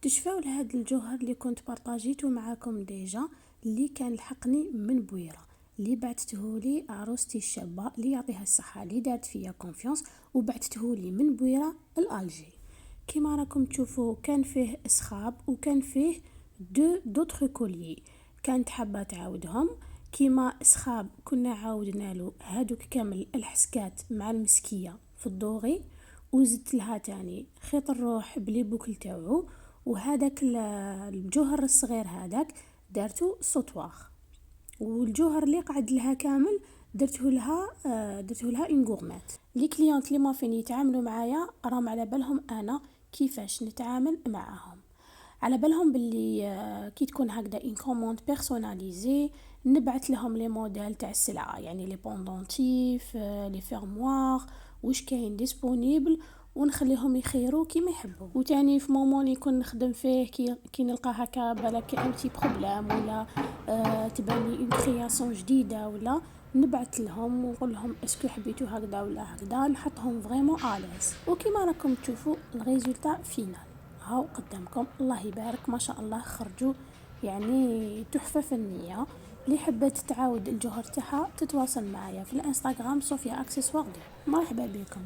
تشفاو لهذا الجوهر اللي كنت بارطاجيته معاكم ديجا، اللي كان لحقني من بويره، اللي بعثته لي عروستي الشابه اللي يعطيها الصحه، اللي دارت فيا كونفيونس وبعثته لي من بويره لالجي. كيما راكم تشوفوا كان فيه اسخاب وكان فيه دوطخ كوليي، كانت حابه تعاودهم. كيما اسخاب كنا عاودنا له هادوك كامل الحسكات مع المسكيه في الدوغي، وزدت لها تاني خيط الروح بلي بوكل تاوعو، وهذاك الجوهر الصغير هذاك دارته سوطواخ، والجوهر اللي قعد لها كامل درته لها اون غورميت. لي كليونت اللي ما فين يتعاملوا معايا راهم على بالهم انا كيفاش نتعامل معاهم، على بالهم باللي كي تكون هكذا ان كوموند بيرسوناليزي نبعث لهم لي موديل تاع السلعه، يعني لي بوندونتيف لي فيرموار واش كاين ديسپونيبل، ونخليهم يخيروا كيما يحبوا. وتاني في مومون اللي كون نخدم فيه كي نلقى هكا بالك ان تي بروبليم ولا تبان لي اون كرياسيون جديده، ولا نبعث لهم ونقول لهم اسكو حبيتوا هكذا ولا هكذا، نحطهم فريمون اليز. وكيما راكم تشوفوا الريزولتا فينال هاو قدامكم، الله يبارك ما شاء الله، خرجوا يعني تحفه فنيه. اللي حبت تعاود الجوهر تاعها تتواصل معايا في الانستغرام صوفيا اكسسوار. مرحبا بكم.